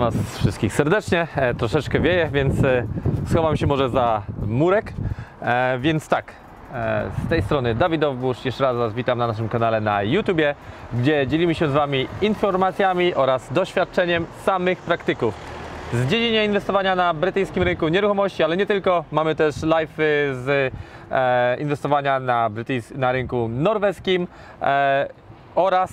Witam Was wszystkich serdecznie. Troszeczkę wieje, więc schowam się może za murek. Więc tak, z tej strony Dawid Owbusz. Jeszcze raz Was witam na naszym kanale na YouTubie, gdzie dzielimy się z Wami informacjami oraz doświadczeniem samych praktyków z dziedziny inwestowania na brytyjskim rynku nieruchomości, ale nie tylko. Mamy też live z inwestowania na rynku norweskim oraz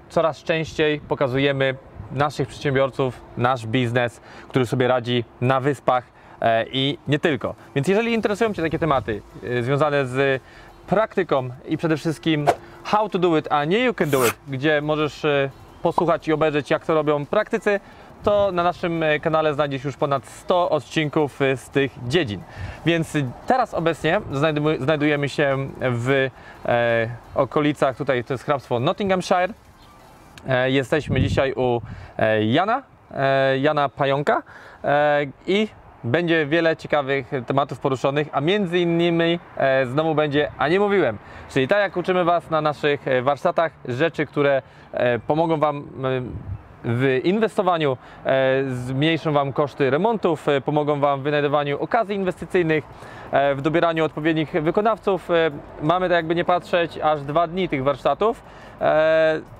coraz częściej pokazujemy naszych przedsiębiorców, nasz biznes, który sobie radzi na wyspach i nie tylko. Więc jeżeli interesują Cię takie tematy związane z praktyką i przede wszystkim how to do it, a nie you can do it, gdzie możesz posłuchać i obejrzeć, jak to robią praktycy, to na naszym kanale znajdziesz już ponad 100 odcinków z tych dziedzin. Więc teraz obecnie znajdujemy się w okolicach, tutaj to jest hrabstwo Nottinghamshire. Jesteśmy dzisiaj u Jana Pająka i będzie wiele ciekawych tematów poruszonych, a między innymi znowu będzie, a nie mówiłem, czyli tak jak uczymy Was na naszych warsztatach, rzeczy, które pomogą Wam w inwestowaniu, zmniejszą Wam koszty remontów, pomogą Wam w wynajdowaniu okazji inwestycyjnych, w dobieraniu odpowiednich wykonawców. Mamy, tak jakby nie patrzeć, aż 2 dni tych warsztatów.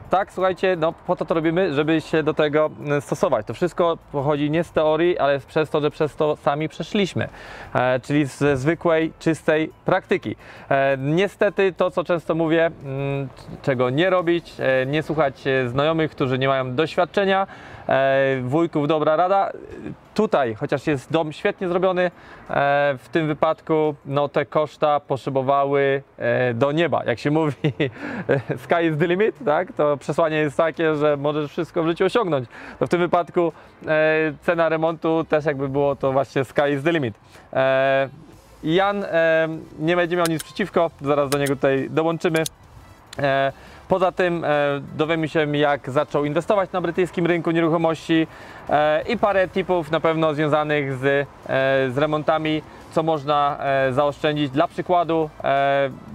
Tak, słuchajcie, no po to robimy, żeby się do tego stosować. To wszystko pochodzi nie z teorii, ale przez to, że przez to sami przeszliśmy, czyli ze zwykłej, czystej praktyki. Niestety to, co często mówię, czego nie robić, nie słuchać znajomych, którzy nie mają doświadczenia, wujków dobra rada. Tutaj, chociaż jest dom świetnie zrobiony, w tym wypadku no, te koszta poszybowały do nieba. Jak się mówi, sky is the limit, tak? To przesłanie jest takie, że możesz wszystko w życiu osiągnąć. To w tym wypadku cena remontu też jakby było to właśnie sky is the limit. Jan nie będzie miał nic przeciwko, zaraz do niego tutaj dołączymy. Poza tym dowiemy się, jak zaczął inwestować na brytyjskim rynku nieruchomości i parę tipów na pewno związanych z remontami, co można zaoszczędzić. Dla przykładu,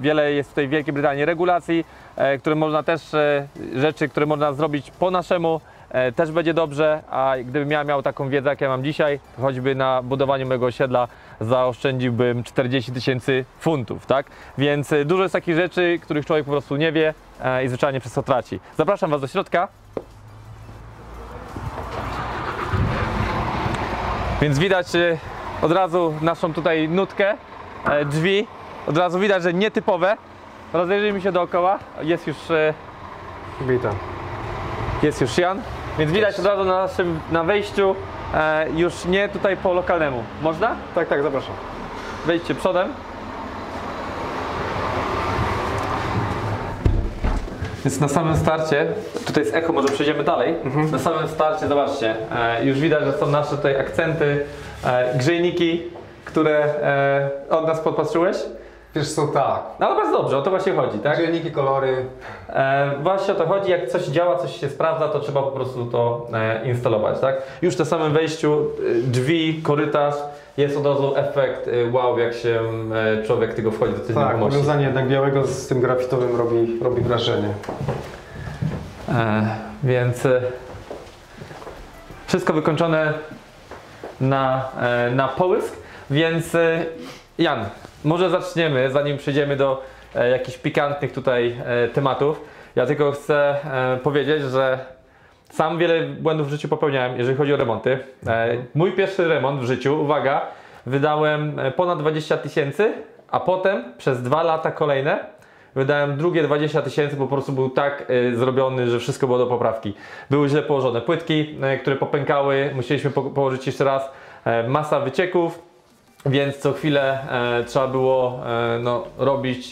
wiele jest tutaj w Wielkiej Brytanii regulacji, które można też, rzeczy, które można zrobić po naszemu, też będzie dobrze, a gdybym ja miał taką wiedzę, jak ja mam dzisiaj, to choćby na budowaniu mojego osiedla zaoszczędziłbym 40 000 funtów, tak? Więc dużo jest takich rzeczy, których człowiek po prostu nie wie i zwyczajnie przez to traci. Zapraszam Was do środka. Więc widać od razu naszą tutaj nutkę, drzwi, od razu widać, że nietypowe. Rozejrzyjmy się dookoła, jest już... Witam. Jest już Jan, więc widać od razu na wejściu już nie tutaj po lokalnemu. Można? Tak, tak, zapraszam. Wejdźcie przodem. Więc na samym starcie, tutaj jest echo, może przejdziemy dalej. Na samym starcie, zobaczcie, już widać, że są nasze tutaj akcenty, grzejniki, które od nas podpatrzyłeś. Wiesz co, tak. No ale bardzo dobrze, o to właśnie chodzi, tak? Grzejniki, kolory. Właśnie o to chodzi, jak coś działa, coś się sprawdza, to trzeba po prostu to instalować, tak? Już na samym wejściu, drzwi, korytarz, jest od razu efekt wow, jak się człowiek tego wchodzi do tej Tak, nieruchomości. powiązanie jednak białego z tym grafitowym robi wrażenie. Więc wszystko wykończone na połysk, więc Jan, może zaczniemy, zanim przejdziemy do jakichś pikantnych tutaj tematów. Ja tylko chcę powiedzieć, że sam wiele błędów w życiu popełniałem, jeżeli chodzi o remonty. Mój pierwszy remont w życiu, uwaga, wydałem ponad 20 000, a potem przez 2 lata kolejne wydałem drugie 20 000, bo po prostu był tak zrobiony, że wszystko było do poprawki. Były źle położone płytki, które popękały, musieliśmy położyć jeszcze raz, masa wycieków. Więc co chwilę trzeba było robić,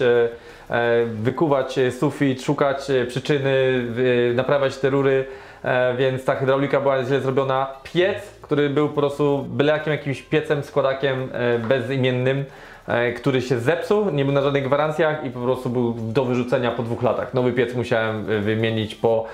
wykuwać sufit, szukać przyczyny, naprawiać te rury, więc ta hydraulika była źle zrobiona. Piec, który był po prostu byle jakimś piecem, składakiem bezimiennym, który się zepsuł, nie był na żadnych gwarancjach i po prostu był do wyrzucenia po 2 latach. Nowy piec musiałem wymienić po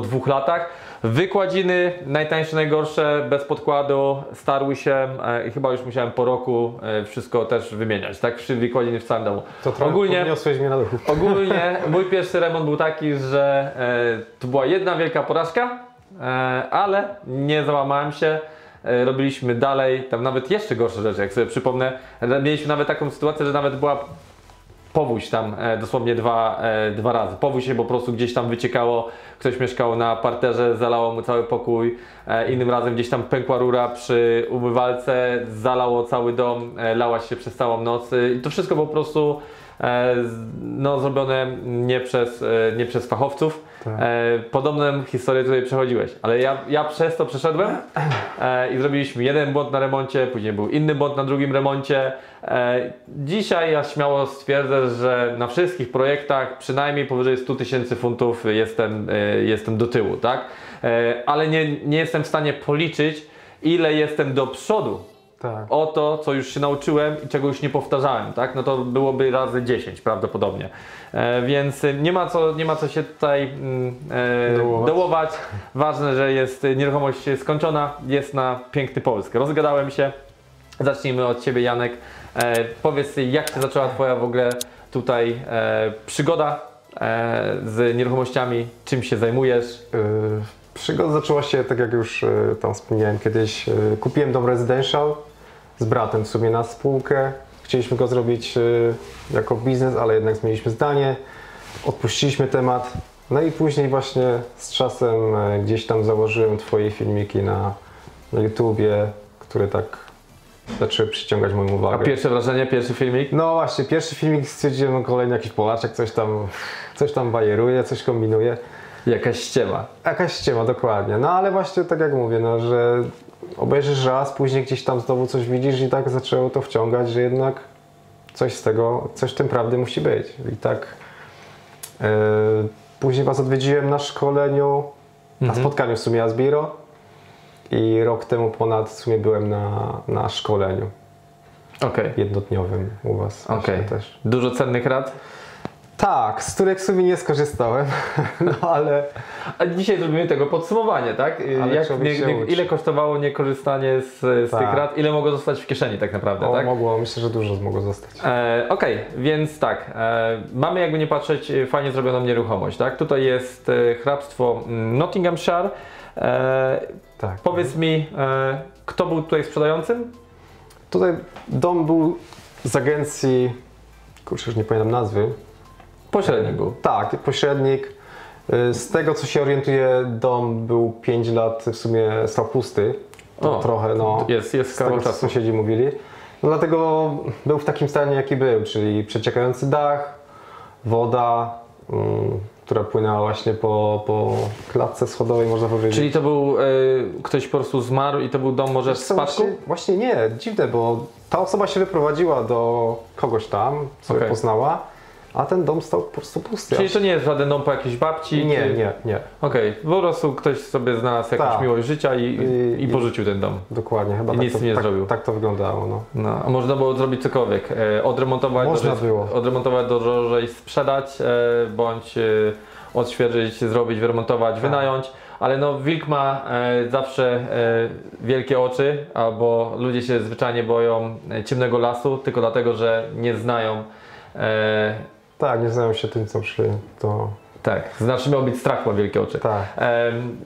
2 latach. Wykładziny, najtańsze, najgorsze, bez podkładu, starły się i chyba już musiałem po roku wszystko też wymieniać, tak? Wykładziny w całym domu. To trochę podniosłeś mnie na duchu. Ogólnie mój pierwszy remont był taki, że to była jedna wielka porażka ale nie załamałem się. Robiliśmy dalej, tam nawet jeszcze gorsze rzeczy, jak sobie przypomnę. Mieliśmy nawet taką sytuację, że nawet była powódź tam dosłownie dwa razy. Powódź się po prostu gdzieś tam wyciekało, ktoś mieszkał na parterze, zalało mu cały pokój. Innym razem gdzieś tam pękła rura przy umywalce, zalało cały dom, lała się przez całą noc. I to wszystko po prostu no, zrobione nie przez fachowców. Tak. Podobną historię tutaj przechodziłeś, ale ja przez to przeszedłem i zrobiliśmy jeden błąd na remoncie, później był inny błąd na drugim remoncie. Dzisiaj ja śmiało stwierdzę, że na wszystkich projektach przynajmniej powyżej 100 000 funtów jestem do tyłu, tak? Ale nie jestem w stanie policzyć, ile jestem do przodu. Tak. O to, co już się nauczyłem i czego już nie powtarzałem, tak? No to byłoby razy 10 prawdopodobnie. Więc nie ma co się tutaj dołować. Ważne, że jest nieruchomość skończona, jest na piękny Polskę. Rozgadałem się. Zacznijmy od Ciebie, Janek. Powiedz, jak się zaczęła Twoja w ogóle tutaj przygoda z nieruchomościami? Czym się zajmujesz? Przygoda zaczęła się, tak jak już tam wspomniałem kiedyś, kupiłem dom residential z bratem w sumie na spółkę. Chcieliśmy go zrobić jako biznes, ale jednak zmieniliśmy zdanie. Odpuściliśmy temat. No i później właśnie z czasem gdzieś tam założyłem Twoje filmiki na YouTubie, które tak zaczęły przyciągać moją uwagę. A pierwsze wrażenie, pierwszy filmik? No właśnie, pierwszy filmik stwierdziłem, no kolejny jakiś Polaczek coś tam bajeruje, coś kombinuje. Jakaś ściema. Jakaś ściema, dokładnie. No ale właśnie tak jak mówię, no, że obejrzysz raz, później gdzieś tam znowu coś widzisz i tak zaczęło to wciągać, że jednak coś z tego, coś w tym prawdy musi być. I tak później Was odwiedziłem na szkoleniu, na spotkaniu w sumie Asbiro i rok temu ponad w sumie byłem na szkoleniu jednodniowym u Was też. Dużo cennych rad? Tak, z których w sumie nie skorzystałem, no ale... A dzisiaj zrobimy tego podsumowanie, tak? Ile kosztowało niekorzystanie z tych rad? Ile mogło zostać w kieszeni tak naprawdę, tak? Myślę, że dużo mogło zostać. Więc tak, mamy jakby nie patrzeć fajnie zrobioną nieruchomość, tak? Tutaj jest hrabstwo Nottinghamshire. Tak. Powiedz mi, kto był tutaj sprzedającym? Tutaj dom był z agencji, kurczę, już nie pamiętam nazwy. Pośrednik był. Tak, pośrednik. Z tego co się orientuję, dom był 5 lat w sumie stał pusty. To trochę, no. Jest z tego co sąsiedzi mówili. No dlatego był w takim stanie jaki był, czyli przeciekający dach, woda, która płynęła właśnie po klatce schodowej, można powiedzieć. Czyli to był, ktoś po prostu zmarł i to był dom może w spadku? Właśnie nie, dziwne, bo ta osoba się wyprowadziła do kogoś tam, co poznała, a ten dom stał po prostu pusty. Czyli to nie jest żaden dom po jakiejś babci? Nie. Okej, po prostu ktoś sobie znalazł jakąś miłość życia i porzucił ten dom. Dokładnie, chyba I tak nic nie zrobił. Tak to wyglądało, no. A można było zrobić cokolwiek, odremontować drożej, sprzedać, bądź odświeżyć, zrobić, wyremontować, wynająć. Ale no wilk ma zawsze wielkie oczy, albo ludzie się zwyczajnie boją ciemnego lasu, tylko dlatego, że nie znają. Tak, nie znają się tym, co szli, to... Tak, znaczy miał być strach, ma wielkie oczy. Tak.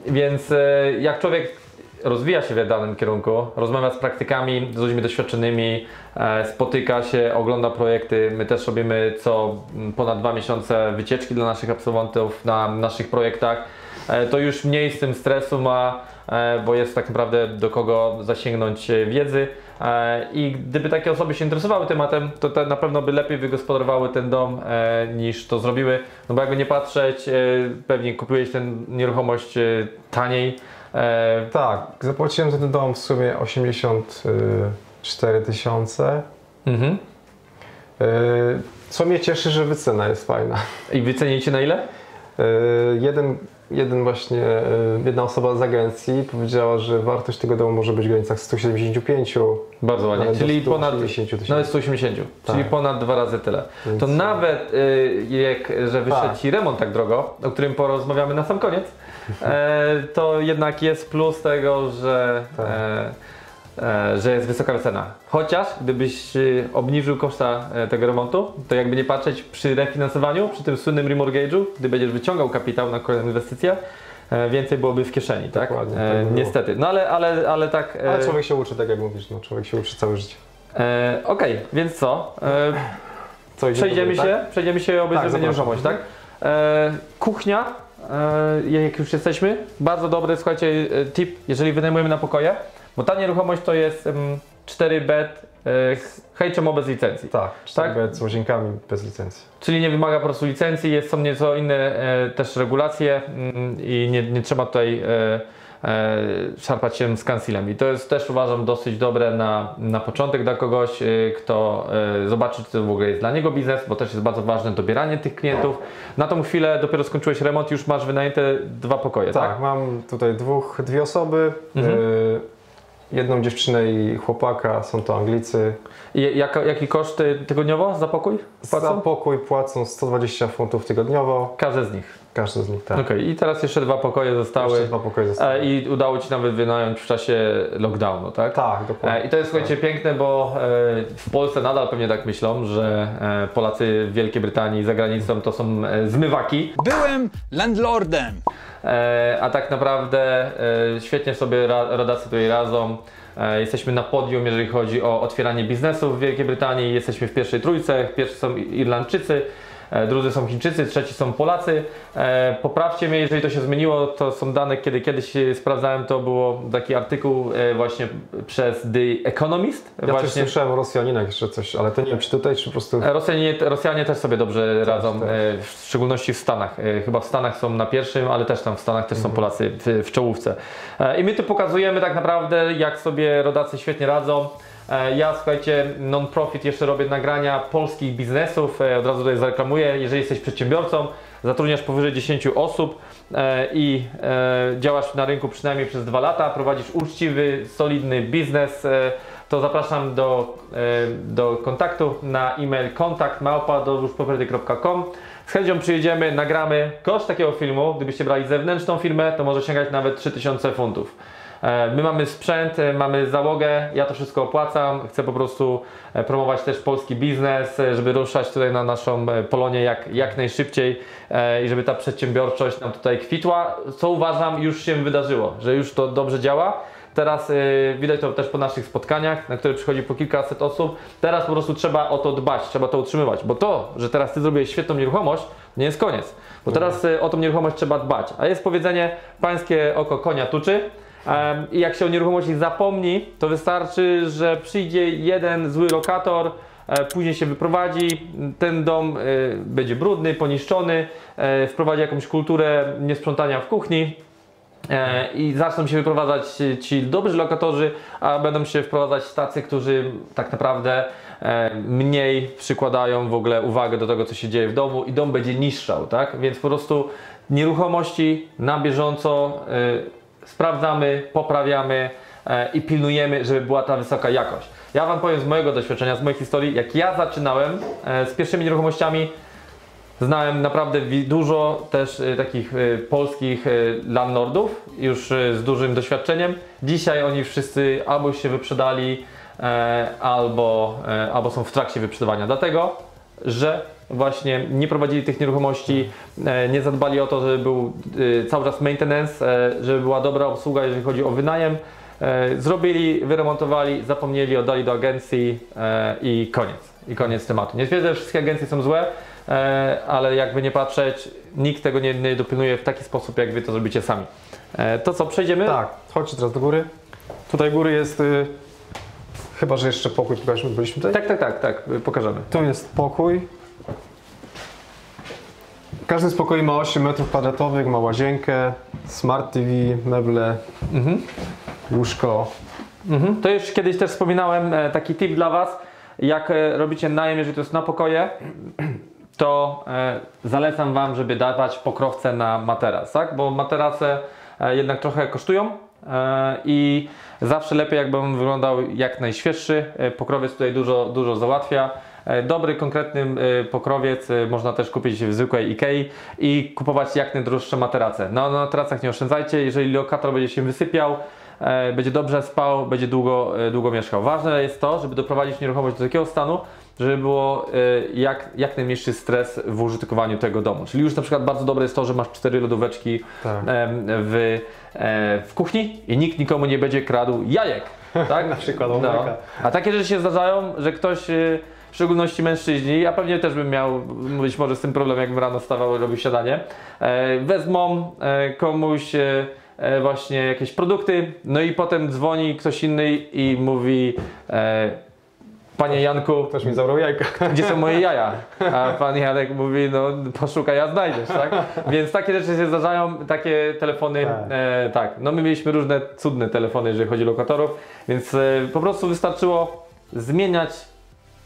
Więc jak człowiek rozwija się w danym kierunku, rozmawia z praktykami, z ludźmi doświadczonymi, spotyka się, ogląda projekty. My też robimy co ponad 2 miesiące wycieczki dla naszych absolwentów na naszych projektach. To już mniej z tym stresu ma, bo jest tak naprawdę do kogo zasięgnąć wiedzy. I gdyby takie osoby się interesowały tematem, to na pewno by lepiej wygospodarowały ten dom niż to zrobiły. No bo jakby nie patrzeć, pewnie kupiłeś tę nieruchomość taniej. Tak, zapłaciłem za ten dom w sumie 84 000. Co mnie cieszy, że wycena jest fajna. I wycenicie na ile? Jedna osoba z agencji powiedziała, że wartość tego domu może być w granicach 175. Bardzo ładnie, czyli ponad 180 000. nawet 180, tak. Czyli ponad 2 razy tyle. Więc... To nawet że wyszedł Ci remont tak drogo, o którym porozmawiamy na sam koniec, to jednak jest plus tego, że jest wysoka wycena. Chociaż gdybyś obniżył koszta tego remontu, to jakby nie patrzeć przy refinansowaniu, przy tym słynnym remortgage'u, gdy będziesz wyciągał kapitał na kolejną inwestycję, więcej byłoby w kieszeni, tak? Dokładnie, tak by było. Niestety. No ale tak. Ale człowiek się uczy, tak jak mówisz, no człowiek się uczy całe życie. Okej, więc co? Co idzie do góry, tak? Przejdziemy się obejrzymy zapraszam. nieruchomość, tak? Kuchnia, jak już jesteśmy, bardzo dobry, słuchajcie, tip, jeżeli wynajmujemy na pokoje, bo ta nieruchomość to jest 4 bed, HMO bez licencji. Tak, 4 bed z łazienkami bez licencji. Czyli nie wymaga po prostu licencji, są nieco inne też regulacje i nie trzeba tutaj szarpać się z kansilem. I to jest też uważam dosyć dobre na początek dla kogoś, kto zobaczy, czy to w ogóle jest dla niego biznes, bo też jest bardzo ważne dobieranie tych klientów. Na tą chwilę dopiero skończyłeś remont, już masz wynajęte 2 pokoje, tak? Tak, mam tutaj dwie osoby. Jedną dziewczynę i chłopaka, są to Anglicy. I jaki koszt tygodniowo za pokój Za płacą? pokój płacą 120 funtów tygodniowo, Każdy z nich. każdy z nich, tak. Okej, i teraz jeszcze 2 pokoje zostały. Jeszcze 2 pokoje zostały. I udało Ci nawet wynająć w czasie lockdownu, tak? Tak, dokładnie. I to jest, słuchajcie, piękne, bo w Polsce nadal pewnie tak myślą, że Polacy w Wielkiej Brytanii za granicą to są zmywaki. Byłem landlordem. A tak naprawdę świetnie sobie rodacy tutaj radzą. Jesteśmy na podium, jeżeli chodzi o otwieranie biznesów w Wielkiej Brytanii. Jesteśmy w pierwszej trójce. Pierwsi są Irlandczycy, drudzy są Chińczycy, trzeci są Polacy. Poprawcie mnie, jeżeli to się zmieniło. To są dane, kiedy kiedyś sprawdzałem, to było taki artykuł właśnie przez The Economist. Ja też słyszałem o Rosjaninach jeszcze coś, ale to nie wiem, czy tutaj, czy po prostu... Rosjanie też sobie dobrze radzą, tak. w szczególności w Stanach. Chyba w Stanach są na pierwszym, ale też tam w Stanach też są Polacy w czołówce. I my tu pokazujemy tak naprawdę, jak sobie rodacy świetnie radzą. Ja, słuchajcie, non-profit jeszcze robię nagrania polskich biznesów, od razu tutaj zareklamuję. Jeżeli jesteś przedsiębiorcą, zatrudniasz powyżej 10 osób i działasz na rynku przynajmniej przez 2 lata, prowadzisz uczciwy, solidny biznes, to zapraszam do kontaktu na e-mail kontakt@doluszproperty.com. Z chęcią przyjedziemy, nagramy. Koszt takiego filmu, gdybyście brali zewnętrzną firmę, to może sięgać nawet 3000 funtów. My mamy sprzęt, mamy załogę, ja to wszystko opłacam, chcę po prostu promować też polski biznes, żeby ruszać tutaj na naszą Polonię jak najszybciej i żeby ta przedsiębiorczość nam tutaj kwitła, co uważam już się wydarzyło, że już to dobrze działa. Teraz widać to też po naszych spotkaniach, na które przychodzi po kilkaset osób. Teraz po prostu trzeba o to dbać, trzeba to utrzymywać, bo to, że teraz Ty zrobiłeś świetną nieruchomość, nie jest koniec. Bo teraz o tą nieruchomość trzeba dbać. A jest powiedzenie, pańskie oko konia tuczy. I jak się o nieruchomości zapomni, to wystarczy, że przyjdzie jeden zły lokator, później się wyprowadzi, ten dom będzie brudny, poniszczony, wprowadzi jakąś kulturę niesprzątania w kuchni i zaczną się wyprowadzać ci dobrzy lokatorzy, a będą się wprowadzać tacy, którzy tak naprawdę mniej przykładają w ogóle uwagę do tego, co się dzieje w domu i dom będzie niszczał, tak? Więc po prostu nieruchomości na bieżąco sprawdzamy, poprawiamy i pilnujemy, żeby była ta wysoka jakość. Ja Wam powiem z mojego doświadczenia, z mojej historii, jak ja zaczynałem z pierwszymi nieruchomościami, znałem naprawdę dużo też takich polskich landlordów, już z dużym doświadczeniem. Dzisiaj oni wszyscy albo już się wyprzedali, albo są w trakcie wyprzedawania. Dlatego, że właśnie nie prowadzili tych nieruchomości, nie zadbali o to, żeby był cały czas maintenance, żeby była dobra obsługa, jeżeli chodzi o wynajem. Zrobili, wyremontowali, zapomnieli, oddali do agencji i koniec. I koniec tematu. Nie twierdzę, że wszystkie agencje są złe, ale jakby nie patrzeć, nikt tego nie dopilnuje w taki sposób, jak Wy to zrobicie sami. To co, przejdziemy? Tak, chodźcie teraz do góry. Tutaj góry jest, chyba że jeszcze pokój pokażemy, byliśmy tutaj? Tak, pokażemy. Tu jest pokój. Każdy z pokoi ma 8 m2, ma łazienkę, smart TV, meble, łóżko. To już kiedyś też wspominałem, taki tip dla Was, jak robicie najem, jeżeli to jest na pokoje, to zalecam Wam, żeby dawać pokrowce na materac, tak? Bo materace jednak trochę kosztują i zawsze lepiej, jakby on wyglądał jak najświeższy. Pokrowiec tutaj dużo załatwia. Dobry, konkretny pokrowiec można też kupić w zwykłej Ikei i kupować jak najdroższe materace. No, na materacach nie oszczędzajcie, jeżeli lokator będzie się wysypiał, będzie dobrze spał, będzie długo mieszkał. Ważne jest to, żeby doprowadzić nieruchomość do takiego stanu, żeby było jak najmniejszy stres w użytkowaniu tego domu. Czyli już na przykład bardzo dobre jest to, że masz 4 lodóweczki Tak. w kuchni i nikt nikomu nie będzie kradł jajek. Tak? Na przykład No. omega. A takie rzeczy się zdarzają, że ktoś, w szczególności mężczyźni, ja pewnie też bym miał być może z tym problem, jakbym rano wstawał i robił śniadanie, wezmą komuś właśnie jakieś produkty, no i potem dzwoni ktoś inny i mówi: panie Janku, Ktoś mi zabrał jajka. gdzie są moje jaja? A pan Janek mówi: no poszukaj, a znajdziesz, tak? Więc takie rzeczy się zdarzają, takie telefony, tak. No my mieliśmy różne cudne telefony, jeżeli chodzi o lokatorów, więc po prostu wystarczyło zmieniać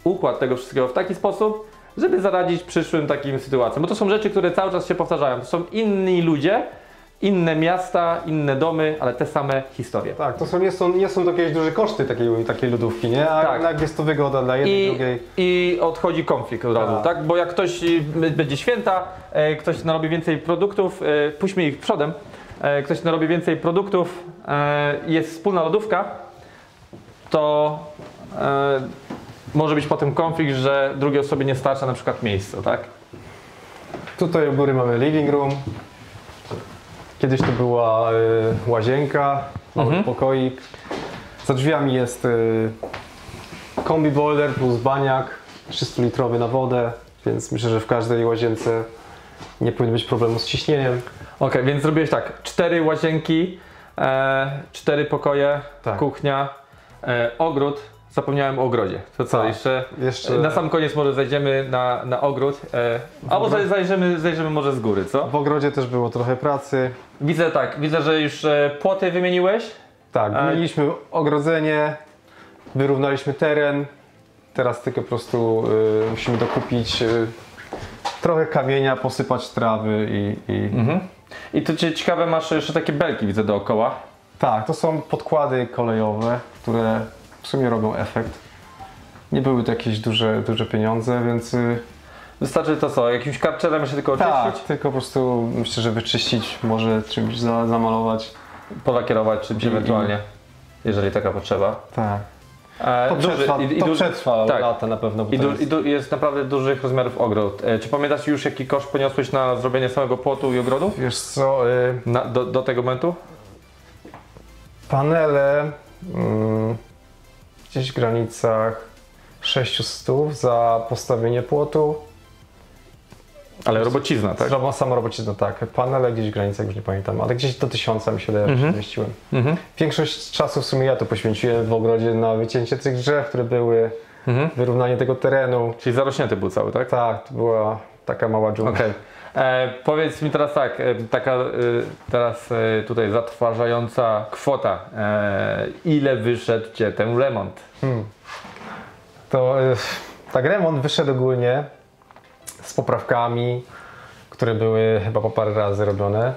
układ tego wszystkiego w taki sposób, żeby zaradzić przyszłym takim sytuacjom. Bo to są rzeczy, które cały czas się powtarzają. To są inni ludzie, inne miasta, inne domy, ale te same historie. Tak, to nie są to jakieś duże koszty takiej lodówki, nie? A Tak. jednak jest to wygoda dla jednej, drugiej. I odchodzi konflikt od razu, tak? Bo jak ktoś będzie święta, ktoś narobi więcej produktów, puśćmy ich przodem, ktoś narobi więcej produktów, jest wspólna lodówka, to może być potem konflikt, że drugiej osobie nie starcza na przykład miejsca, tak? Tutaj u góry mamy living room. Kiedyś to była łazienka, mały pokoik. Za drzwiami jest kombi boiler plus baniak 300-litrowy na wodę, więc myślę, że w każdej łazience nie powinno być problemu z ciśnieniem. Okej, więc zrobiłeś tak, 4 łazienki, 4 pokoje, Tak. kuchnia, ogród. Zapomniałem o ogrodzie. To co, Tak. jeszcze na sam koniec może zajdziemy na ogród, albo zajrzymy może z góry, co? W ogrodzie też było trochę pracy. Widzę, że już płoty wymieniłeś. Tak, mieliśmy ogrodzenie, wyrównaliśmy teren. Teraz tylko po prostu musimy dokupić trochę kamienia, posypać trawy I to ciekawe, masz jeszcze takie belki, widzę, dookoła. Tak, to są podkłady kolejowe, które w sumie robią efekt. Nie były to jakieś duże pieniądze, więc Wystarczy to co, jakimś karczerem jeszcze tylko tak, oczyścić, tylko po prostu myślę, że wyczyścić, może czymś zamalować. polakierować czymś ewentualnie, jeżeli taka potrzeba. Tak. To przetrwa tak. lata na pewno. Bo Jest naprawdę dużych rozmiarów ogród. Czy pamiętasz już, jaki koszt poniosłeś na zrobienie samego płotu i ogrodu? Wiesz co, Do tego momentu? panele gdzieś w granicach 600 za postawienie płotu. Ale robocizna, tak? Sama robocizna, tak. Panele gdzieś w granicach, już nie pamiętam, ale gdzieś do 1000 mi się wydaje, że się zmieściłem. Większość czasu w sumie ja to poświęciłem w ogrodzie na wycięcie tych drzew, które były, wyrównanie tego terenu. Czyli zarośnięty był cały, tak? Tak, to była taka mała dżungla. Okej. Powiedz mi teraz tak, teraz tutaj zatrważająca kwota. Ile wyszedł Cię ten remont? To tak, remont wyszedł ogólnie z poprawkami, które były chyba po parę razy robione.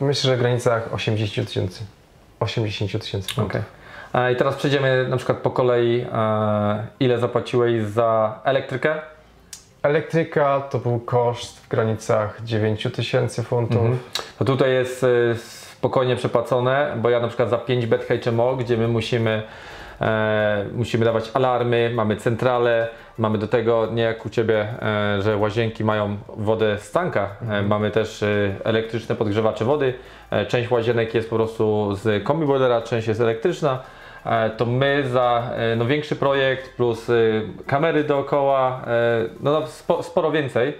Myślę, że w granicach 80 000. 80 000. Okej. I teraz przejdziemy na przykład po kolei. Ile zapłaciłeś za elektrykę? Elektryka to był koszt w granicach 9000 funtów. To tutaj jest spokojnie przepłacone, bo ja na przykład za 5 bet HMO, gdzie my musimy dawać alarmy, mamy centralę, mamy do tego, nie jak u Ciebie, że łazienki mają wodę z tanka, mamy też elektryczne podgrzewacze wody, część łazienek jest po prostu z kombi boilera, część jest elektryczna, to my za większy projekt plus kamery dookoła, sporo więcej,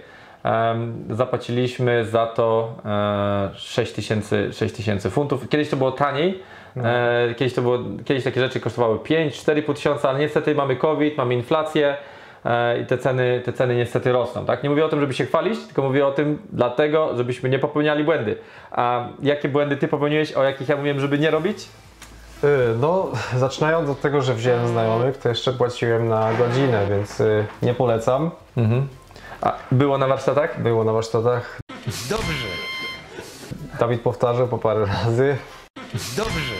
zapłaciliśmy za to 6000 funtów. Kiedyś to było taniej. Kiedyś takie rzeczy kosztowały 5-4,5 tysiąca, ale niestety mamy COVID, mamy inflację i te ceny niestety rosną. Tak? Nie mówię o tym, żeby się chwalić, tylko mówię o tym dlatego, żebyśmy nie popełniali błędy. A jakie błędy Ty popełniłeś, o jakich ja mówiłem, żeby nie robić? No, zaczynając od tego, że wziąłem znajomych, to jeszcze płaciłem na godzinę, więc nie polecam. A było na warsztatach? Było na warsztatach. Dobrze, Dawid powtarzał po parę razy. dobrze.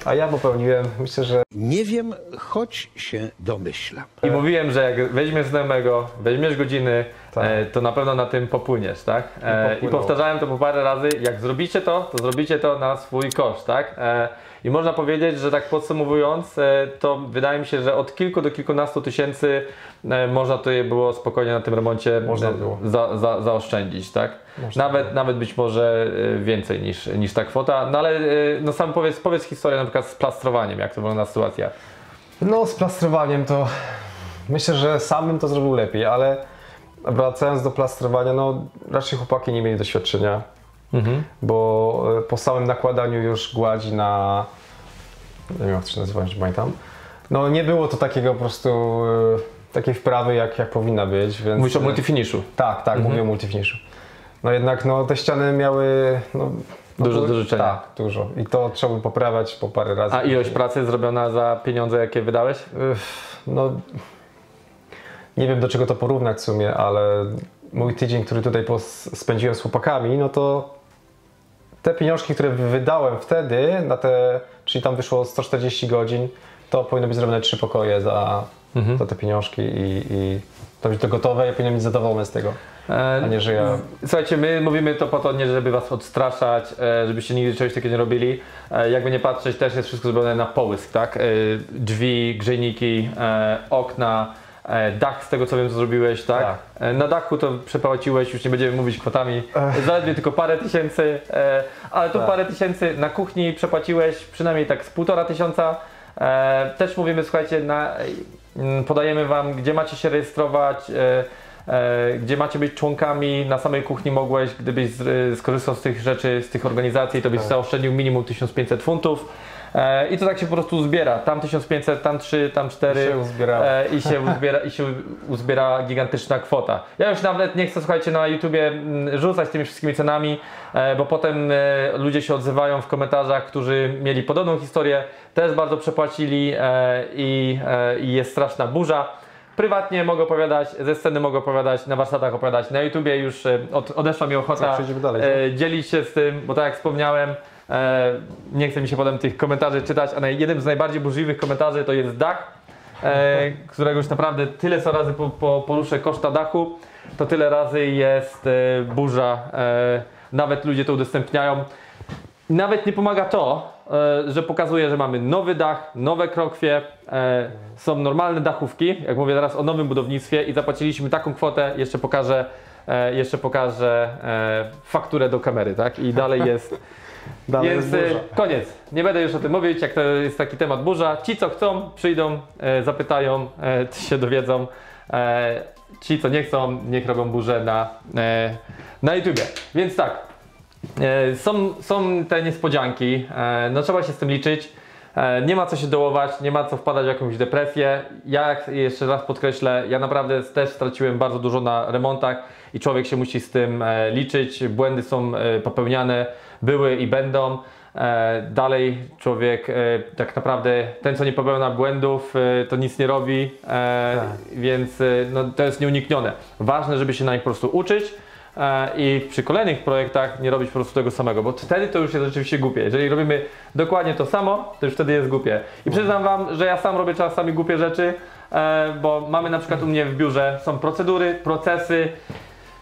A ja popełniłem, myślę, że Nie wiem, choć się domyślam. I mówiłem, że jak weźmiesz znajomego, weźmiesz godziny, Tak. to na pewno na tym popłyniesz, tak? I popłynął. powtarzałem to po parę razy, jak zrobicie to zrobicie to na swój koszt, tak? I można powiedzieć, że tak podsumowując, to wydaje mi się, że od kilku do kilkunastu tysięcy można to je było spokojnie na tym remoncie Można było. zaoszczędzić, tak? Można Nawet być może więcej niż ta kwota, no ale no sam powiedz historię na przykład z plastrowaniem, jak to wygląda sytuacja. No z plastrowaniem to myślę, że sam bym to zrobił lepiej, ale wracając do plastrowania, no raczej chłopaki nie mieli doświadczenia, bo po samym nakładaniu już gładzi na, nie wiem jak to się nazywa, nie pamiętam, no nie było to takiego po prostu takiej wprawy jak powinna być, więc... Mówisz o multifinishu. Tak, mówię o multifinishu. No jednak no, te ściany miały Dużo do życzenia. Tak, dużo. I to trzeba by poprawiać po parę razy. A ilość pracy zrobiona za pieniądze, jakie wydałeś? No, nie wiem do czego to porównać w sumie, ale mój tydzień, który tutaj spędziłem z chłopakami, no to te pieniążki, które wydałem wtedy, czyli tam wyszło 140 godzin, to powinno być zrobione 3 pokoje za te pieniążki i to być to gotowe, ja powinien być zadowolony z tego. A nie, że ja... Słuchajcie, my mówimy to po to nie, żeby was odstraszać, żebyście nigdy czegoś takiego nie robili. Jakby nie patrzeć, też jest wszystko zrobione na połysk, tak? Drzwi, grzejniki, okna, dach z tego co wiem, co zrobiłeś, tak? Na dachu to przepłaciłeś, już nie będziemy mówić kwotami, zaledwie tylko parę tysięcy, ale to parę tysięcy na kuchni przepłaciłeś przynajmniej tak z 1500. Też mówimy, słuchajcie, podajemy wam, gdzie macie się rejestrować, gdzie macie być członkami. Na samej kuchni mogłeś, gdybyś skorzystał z tych rzeczy, z tych organizacji, to byś zaoszczędził minimum 1500 funtów. I to tak się po prostu uzbiera. Tam 1500, tam 3, tam 4 i się uzbiera gigantyczna kwota. Ja już nawet nie chcę, słuchajcie, na YouTubie rzucać tymi wszystkimi cenami, bo potem ludzie się odzywają w komentarzach, którzy mieli podobną historię, też bardzo przepłacili i jest straszna burza. Prywatnie mogę opowiadać, ze sceny mogę opowiadać, na warsztatach opowiadać, na YouTubie już odeszła mi ochota przejdziemy dalej, dzielić się z tym, bo tak jak wspomniałem, nie chce mi się potem tych komentarzy czytać, a jednym z najbardziej burzliwych komentarzy to jest dach, którego już naprawdę tyle co razy poruszę koszta dachu, to tyle razy jest burza, nawet ludzie to udostępniają. Nawet nie pomaga to, że pokazuje, że mamy nowy dach, nowe krokwie, są normalne dachówki, jak mówię teraz o nowym budownictwie i zapłaciliśmy taką kwotę, jeszcze pokażę fakturę do kamery, tak? I dalej jest. Więc koniec. Nie będę już o tym mówić, jak to jest taki temat burza. Ci co chcą, przyjdą, zapytają, się dowiedzą. Ci co nie chcą, niech robią burzę na YouTubie. Więc tak, są te niespodzianki, no trzeba się z tym liczyć. Nie ma co się dołować, nie ma co wpadać w jakąś depresję. Ja jeszcze raz podkreślę, ja naprawdę też straciłem bardzo dużo na remontach i człowiek się musi z tym liczyć. Błędy są popełniane, były i będą. Dalej człowiek tak naprawdę, ten co nie popełnia błędów, to nic nie robi, więc no, to jest nieuniknione. Ważne, żeby się na nich po prostu uczyć. I przy kolejnych projektach nie robić po prostu tego samego, bo wtedy to już jest rzeczywiście głupie. Jeżeli robimy dokładnie to samo, to już wtedy jest głupie. I przyznam wam, że ja sam robię czasami głupie rzeczy, bo mamy na przykład u mnie w biurze są procedury, procesy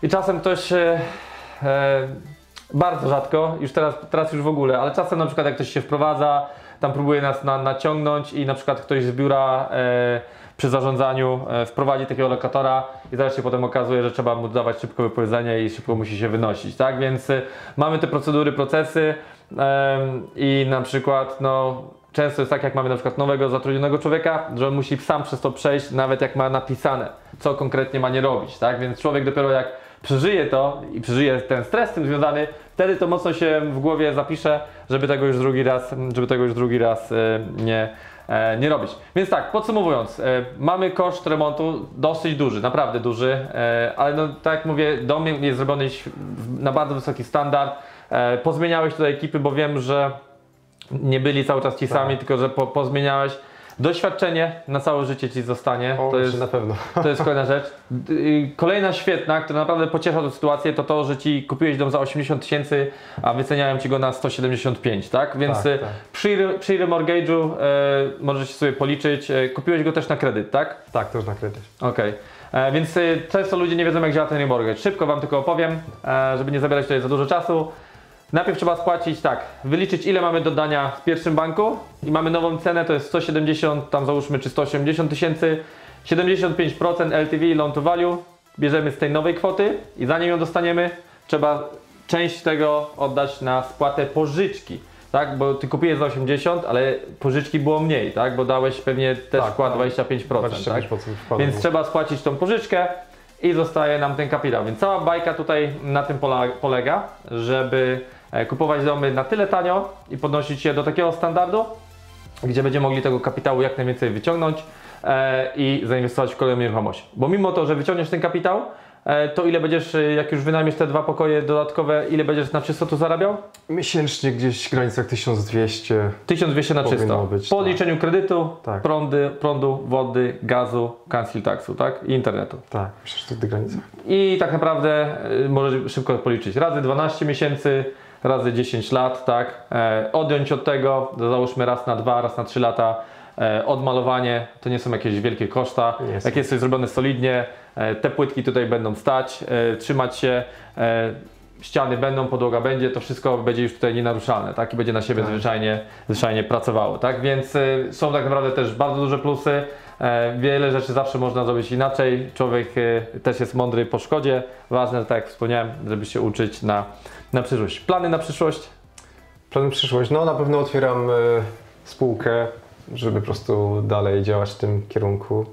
i czasem ktoś bardzo rzadko, już teraz już w ogóle, ale czasem na przykład jak ktoś się wprowadza, tam próbuje nas naciągnąć i na przykład ktoś z biura przy zarządzaniu wprowadzi takiego lokatora i zaraz się potem okazuje, że trzeba mu dawać szybko wypowiedzenie i szybko musi się wynosić, tak? Więc mamy te procedury, procesy i na przykład no, często jest tak, jak mamy na przykład nowego zatrudnionego człowieka, że on musi sam przez to przejść, nawet jak ma napisane, co konkretnie ma nie robić, tak? Więc człowiek dopiero jak przeżyje to i przeżyje ten stres z tym związany, wtedy to mocno się w głowie zapisze, żeby tego już drugi raz nie robić. Więc tak, podsumowując, mamy koszt remontu dosyć duży, naprawdę duży, ale no, tak jak mówię, dom jest zrobiony na bardzo wysoki standard. Pozmieniałeś tutaj ekipy, bo wiem, że nie byli cały czas ci sami, tylko że pozmieniałeś. Doświadczenie na całe życie Ci zostanie. O, To jest na pewno. To jest kolejna rzecz. Kolejna świetna, która naprawdę pociesza tę sytuację, to to, że Ci kupiłeś dom za 80 000, a wyceniają Ci go na 175, tak? Więc Tak, tak. przy remortgage'u możesz sobie policzyć. Kupiłeś go też na kredyt, tak? Tak, to już na kredyt. Okej. Więc często ludzie nie wiedzą, jak działa ten remortgage. Szybko Wam tylko opowiem, żeby nie zabierać tutaj za dużo czasu. Najpierw trzeba spłacić tak, wyliczyć ile mamy do dania w pierwszym banku i mamy nową cenę, to jest 170, tam załóżmy czy 180 tysięcy, 75% LTV, loan to value, bierzemy z tej nowej kwoty i zanim ją dostaniemy, trzeba część tego oddać na spłatę pożyczki, tak, bo Ty kupiłeś za 80, ale pożyczki było mniej, tak, bo dałeś pewnie też Tak, wkład tak. 25%, tak? 25% wkładu. Więc trzeba spłacić tą pożyczkę i zostaje nam ten kapitał. Więc cała bajka tutaj na tym polega, żeby kupować domy na tyle tanio i podnosić je do takiego standardu, gdzie będziemy mogli tego kapitału jak najwięcej wyciągnąć i zainwestować w kolejną nieruchomość. Bo mimo to, że wyciągniesz ten kapitał, to ile będziesz, jak już wynajmiesz te 2 pokoje dodatkowe, ile będziesz na czysto tu zarabiał? Miesięcznie gdzieś w granicach 1200. 1200 na czysto. Powinno być, Po tak. odliczeniu kredytu, Tak. prądu, wody, gazu, council taxu, tak? I internetu. Tak, myślę, że w tych granicach. I tak naprawdę możesz szybko policzyć. Razy 12 miesięcy, razy 10 lat, tak? Odjąć od tego, załóżmy raz na 2, raz na 3 lata. Odmalowanie to nie są jakieś wielkie koszta. Nie są. Jak jest coś zrobione solidnie, te płytki tutaj będą stać, trzymać się, ściany będą, podłoga będzie, to wszystko będzie już tutaj nienaruszalne, tak? I będzie na siebie zwyczajnie pracowało, tak? Więc są tak naprawdę też bardzo duże plusy. Wiele rzeczy zawsze można zrobić inaczej. Człowiek też jest mądry po szkodzie. Ważne, tak jak wspomniałem, żeby się uczyć na przyszłość. Plany na przyszłość? Plany przyszłość? No na pewno otwieram spółkę, żeby po prostu dalej działać w tym kierunku.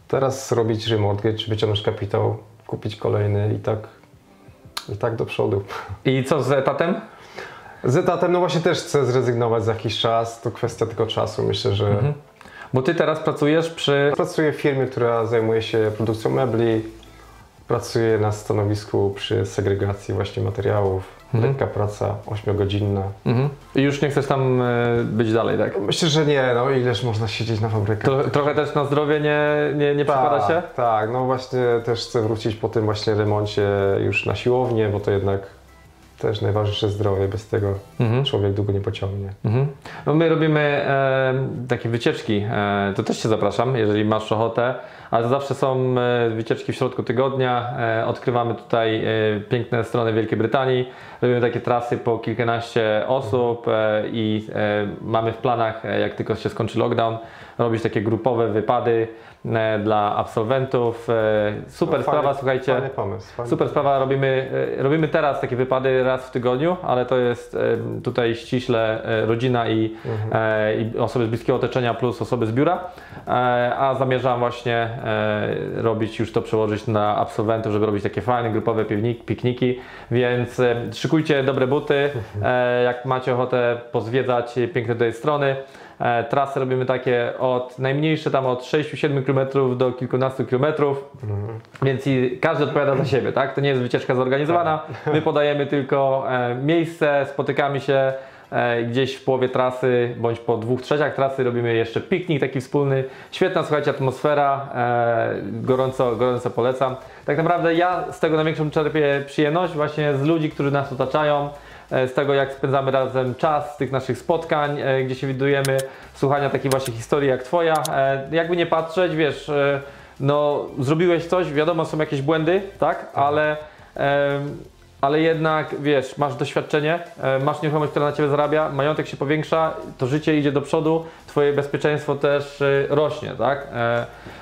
Teraz robić remortgage, wyciągnąć kapitał, kupić kolejny i tak do przodu. I co z etatem? Z etatem, no właśnie też chcę zrezygnować za jakiś czas, to kwestia tylko czasu, myślę, że Bo Ty teraz pracujesz przy... pracuję w firmie, która zajmuje się produkcją mebli, pracuję na stanowisku przy segregacji właśnie materiałów, lekka praca, 8-godzinna. I już nie chcesz tam być dalej, tak? Myślę, że nie, no ileż można siedzieć na fabrykach. Trochę też na zdrowie nie przekłada się? Tak, no właśnie też chcę wrócić po tym właśnie remoncie już na siłownię, bo to jednak też najważniejsze zdrowie, bez tego człowiek długo nie pociągnie. No my robimy takie wycieczki, to też Cię zapraszam, jeżeli masz ochotę, ale to zawsze są wycieczki w środku tygodnia, odkrywamy tutaj piękne strony Wielkiej Brytanii, robimy takie trasy po kilkanaście osób i mamy w planach, jak tylko się skończy lockdown, robić takie grupowe wypady dla absolwentów. Super No, sprawa, fajny, słuchajcie. Fajny pomysł. Fajny Super sprawa, robimy teraz takie wypady raz w tygodniu, ale to jest tutaj ściśle rodzina i osoby z bliskiego otoczenia plus osoby z biura, a zamierzam właśnie robić, już to przełożyć na absolwentów, żeby robić takie fajne grupowe pikniki, więc szykujcie dobre buty, jak macie ochotę pozwiedzać piękne tej strony. Trasy robimy takie najmniejsze tam od 6-7 km do kilkunastu kilometrów, więc każdy odpowiada za siebie, tak? To nie jest wycieczka zorganizowana, my podajemy tylko miejsce, spotykamy się gdzieś w połowie trasy, bądź po 2/3 trasy robimy jeszcze piknik taki wspólny. Świetna, słuchajcie, atmosfera, gorąco polecam. Tak naprawdę ja z tego największą czerpię przyjemność właśnie z ludzi, którzy nas otaczają, z tego jak spędzamy razem czas, z tych naszych spotkań, gdzie się widujemy, słuchania takich właśnie historii jak Twoja. Jakby nie patrzeć, wiesz, no zrobiłeś coś, wiadomo są jakieś błędy, tak, ale jednak, wiesz, masz doświadczenie, masz nieruchomość, która na Ciebie zarabia, majątek się powiększa, to życie idzie do przodu, Twoje bezpieczeństwo też rośnie, tak?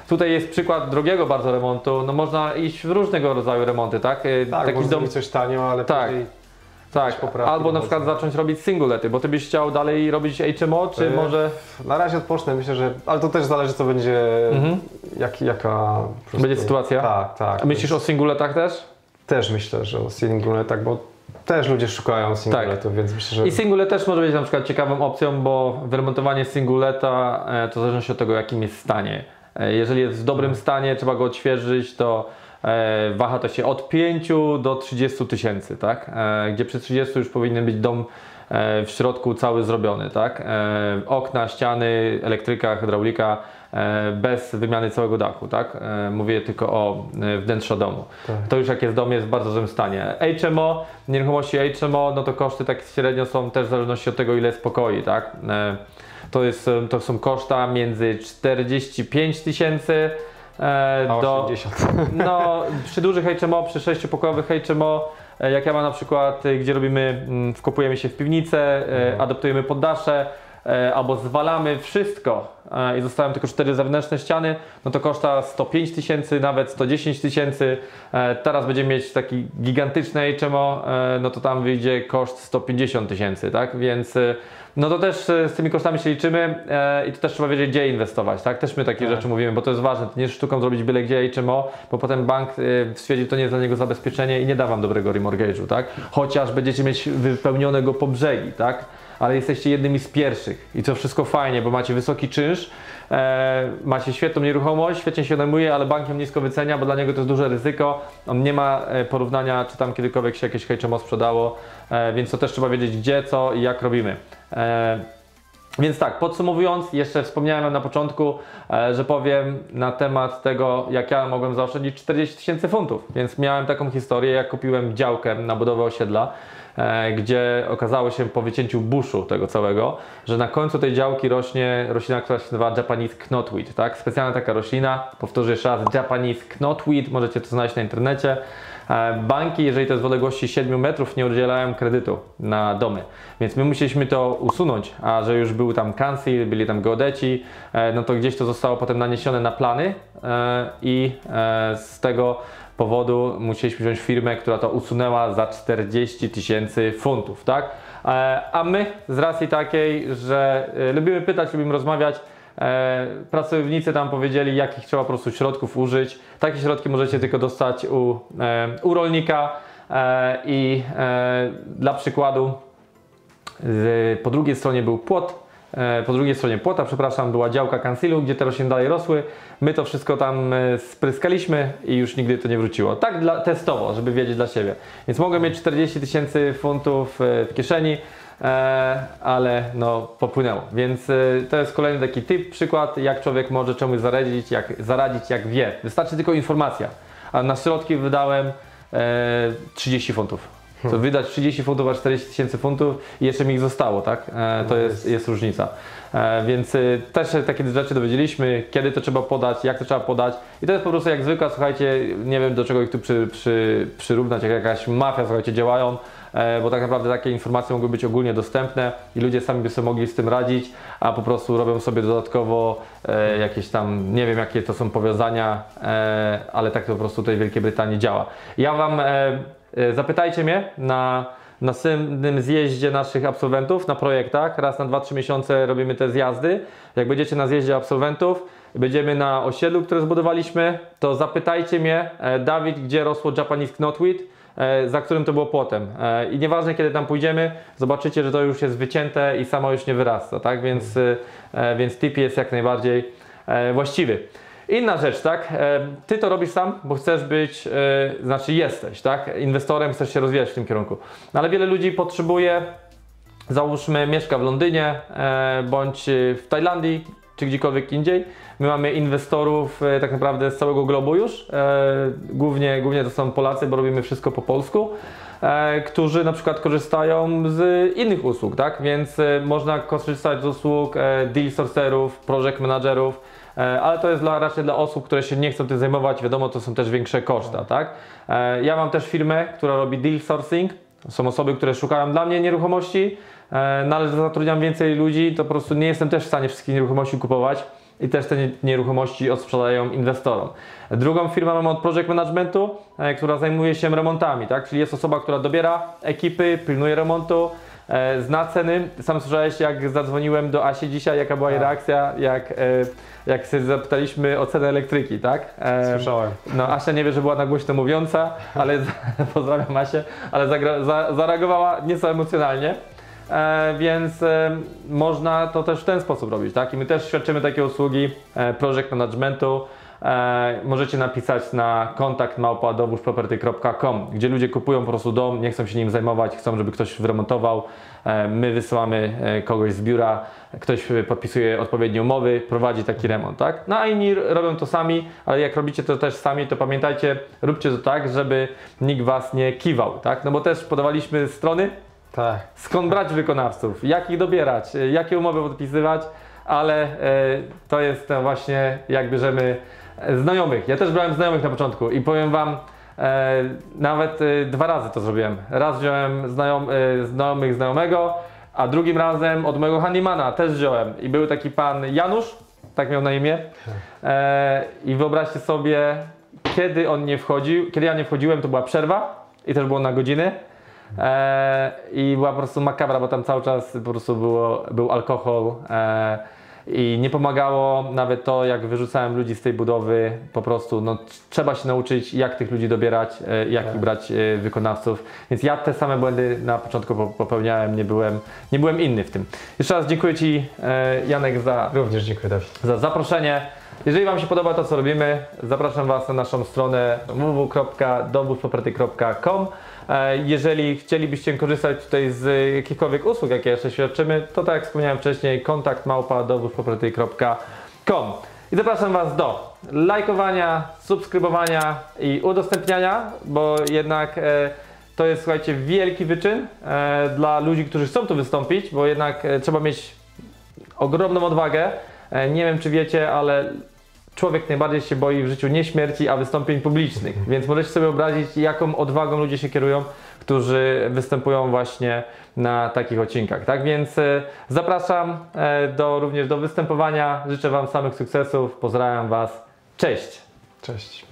Tutaj jest przykład drogiego bardzo remontu, no można iść w różnego rodzaju remonty, tak? Tak, Taki można zrobić coś tanio, ale Tak. później Tak, poprawki albo na dochodzą. przykład zacząć robić singulety, bo Ty byś chciał dalej robić HMO, czy może na razie odpocznę, myślę, że... Ale to też zależy, co będzie... Jaka... po prostu- będzie sytuacja? Tak. A myślisz o singuletach też? Też myślę, że o singletach, bo też ludzie szukają singletów, więc myślę, że... I singulet też może być na przykład ciekawą opcją, bo wyremontowanie singuleta to w zależności od tego, jakim jest stanie. Jeżeli jest w dobrym stanie, trzeba go odświeżyć, to waha to się od 5 do 30 tysięcy, tak? Gdzie przy 30 już powinien być dom w środku cały zrobiony, tak? Okna, ściany, elektryka, hydraulika, bez wymiany całego dachu, tak? Mówię tylko o wnętrzu domu. Tak. To już jak jest dom, jest w bardzo złym stanie. HMO, nieruchomości HMO, no to koszty tak średnio są też w zależności od tego, ile jest pokoi, tak? To są koszta między 45 tysięcy do 80. no, przy dużych HMO, przy 6-pokojowych HMO, jak ja mam na przykład, gdzie robimy, wkopujemy się w piwnicę, adaptujemy poddasze, albo zwalamy wszystko i zostają tylko 4 zewnętrzne ściany, no to koszta 105 tysięcy, nawet 110 tysięcy. Teraz będziemy mieć taki gigantyczny HMO, no to tam wyjdzie koszt 150 tysięcy, tak? Więc no to też z tymi kosztami się liczymy i to też trzeba wiedzieć, gdzie inwestować, tak? Też my takie rzeczy mówimy, bo to jest ważne, to nie jest sztuką zrobić byle gdzie HMO, bo potem bank stwierdzi, że to nie jest dla niego zabezpieczenie i nie da wam dobrego remortgage'u, tak? Chociaż będziecie mieć wypełnionego po brzegi, tak? Ale jesteście jednymi z pierwszych i to wszystko fajnie, bo macie wysoki czynsz, macie świetną nieruchomość, świetnie się najmuje, ale bank ją nisko wycenia, bo dla niego to jest duże ryzyko. On nie ma porównania, czy tam kiedykolwiek się jakieś HMO sprzedało, więc to też trzeba wiedzieć, gdzie, co i jak robimy. Więc tak, podsumowując, jeszcze wspomniałem na początku, że powiem na temat tego, jak ja mogłem zaoszczędzić 40 tysięcy funtów. Więc miałem taką historię, jak kupiłem działkę na budowę osiedla, gdzie okazało się po wycięciu buszu tego całego, że na końcu tej działki rośnie roślina, która się nazywa Japanese Knotweed, tak? Specjalna taka roślina, powtórzę jeszcze raz, Japanese Knotweed, możecie to znaleźć na internecie. Banki, jeżeli to jest w odległości 7 metrów, nie udzielają kredytu na domy, więc my musieliśmy to usunąć, a że już był tam cancel, byli tam geodeci, no to gdzieś to zostało potem naniesione na plany i z tego powodu musieliśmy wziąć firmę, która to usunęła za 40 tysięcy funtów, tak? A my z racji takiej, że lubimy pytać, lubimy rozmawiać, pracownicy tam powiedzieli, jakich trzeba po prostu środków użyć. Takie środki możecie tylko dostać u rolnika i dla przykładu po drugiej stronie był płot. Po drugiej stronie płota, przepraszam, była działka kansilu, gdzie te rośliny dalej rosły. My to wszystko tam spryskaliśmy i już nigdy to nie wróciło. Tak testowo, żeby wiedzieć dla siebie. Więc mogę mieć 40 tysięcy funtów w kieszeni, ale no popłynęło. Więc to jest kolejny taki typ, przykład, jak człowiek może czemuś zaradzić, jak wie. Wystarczy tylko informacja. A na środki wydałem 30 funtów. To wydać 30 funtów a 40 tysięcy funtów i jeszcze mi ich zostało, tak? To jest różnica. Więc też takie rzeczy dowiedzieliśmy, kiedy to trzeba podać, jak to trzeba podać. I to jest po prostu jak zwykła, słuchajcie, nie wiem do czego ich tu przyrównać, jak jakaś mafia, słuchajcie, działają, bo tak naprawdę takie informacje mogły być ogólnie dostępne i ludzie sami by sobie mogli z tym radzić, a po prostu robią sobie dodatkowo jakieś tam, nie wiem jakie to są powiązania, ale tak to po prostu tutaj w Wielkiej Brytanii działa. Ja Wam zapytajcie mnie na następnym zjeździe naszych absolwentów na projektach. Raz na 2-3 miesiące robimy te zjazdy. Jak będziecie na zjeździe absolwentów, będziemy na osiedlu, które zbudowaliśmy, to zapytajcie mnie, Dawid, gdzie rosło Japanese Knotweed, za którym to było płotem. I nieważne kiedy tam pójdziemy, zobaczycie, że to już jest wycięte i samo już nie wyrasta, tak? Więc tip jest jak najbardziej właściwy. Inna rzecz, tak? Ty to robisz sam, bo chcesz być, znaczy jesteś, tak? Inwestorem, chcesz się rozwijać w tym kierunku. No ale wiele ludzi potrzebuje, załóżmy, mieszka w Londynie, bądź w Tajlandii, czy gdziekolwiek indziej. My mamy inwestorów tak naprawdę z całego globu już. Głównie to są Polacy, bo robimy wszystko po polsku. Którzy na przykład korzystają z innych usług, tak? Więc można korzystać z usług deal sourcerów, project managerów, ale to jest raczej dla osób, które się nie chcą tym zajmować, wiadomo, to są też większe koszta, tak? Ja mam też firmę, która robi deal sourcing, są osoby, które szukają dla mnie nieruchomości, no ale że zatrudniam więcej ludzi, to po prostu nie jestem też w stanie wszystkich nieruchomości kupować i też te nieruchomości odsprzedają inwestorom. Drugą firmę mam od project managementu, która zajmuje się remontami, tak? Czyli jest osoba, która dobiera ekipy, pilnuje remontu, zna ceny. Sam słyszałeś, jak zadzwoniłem do Asi dzisiaj, jaka była jej reakcja, jak się zapytaliśmy o cenę elektryki, tak? Słyszałem. No Asia nie wie, że była na głośno mówiąca, ale pozdrawiam Asię, ale zareagowała nieco emocjonalnie. Więc można to też w ten sposób robić, tak? I my też świadczymy takie usługi project managementu, możecie napisać na kontakt@dowózproperty.com, gdzie ludzie kupują po prostu dom, nie chcą się nim zajmować, chcą, żeby ktoś wyremontował. My wysyłamy kogoś z biura, ktoś podpisuje odpowiednie umowy, prowadzi taki remont, tak? No a inni robią to sami, ale jak robicie to też sami, to pamiętajcie, róbcie to tak, żeby nikt was nie kiwał, tak? No bo też podawaliśmy strony, Tak. skąd brać wykonawców, jak ich dobierać, jakie umowy podpisywać, ale to jest właśnie jak bierzemy znajomych. Ja też brałem znajomych na początku i powiem wam, nawet 2 razy to zrobiłem. Raz wziąłem znajomych znajomego, a drugim razem od mojego handymana też wziąłem. I był taki pan Janusz, tak miał na imię. I wyobraźcie sobie, kiedy on nie wchodził, kiedy ja nie wchodziłem, to była przerwa i też było na godziny. I była po prostu makabra, bo tam cały czas po prostu był alkohol i nie pomagało nawet to, jak wyrzucałem ludzi z tej budowy. Po prostu no, trzeba się nauczyć, jak tych ludzi dobierać, jak ich brać wykonawców. Więc ja te same błędy na początku popełniałem, nie byłem inny w tym. Jeszcze raz dziękuję Ci, Janek, Również dziękuję, Dawid. za zaproszenie. Jeżeli Wam się podoba to, co robimy, zapraszam Was na naszą stronę www.dowózproperty.com. Jeżeli chcielibyście korzystać tutaj z jakichkolwiek usług, jakie jeszcze świadczymy, to tak jak wspomniałem wcześniej, kontakt@dowózproperty.com. I zapraszam Was do lajkowania, subskrybowania i udostępniania, bo jednak to jest, słuchajcie, wielki wyczyn dla ludzi, którzy chcą tu wystąpić, bo jednak trzeba mieć ogromną odwagę. Nie wiem, czy wiecie, ale człowiek najbardziej się boi w życiu nie śmierci, a wystąpień publicznych. Więc możecie sobie wyobrazić, jaką odwagą ludzie się kierują, którzy występują właśnie na takich odcinkach. Tak więc zapraszam również do występowania. Życzę Wam samych sukcesów. Pozdrawiam Was. Cześć! Cześć.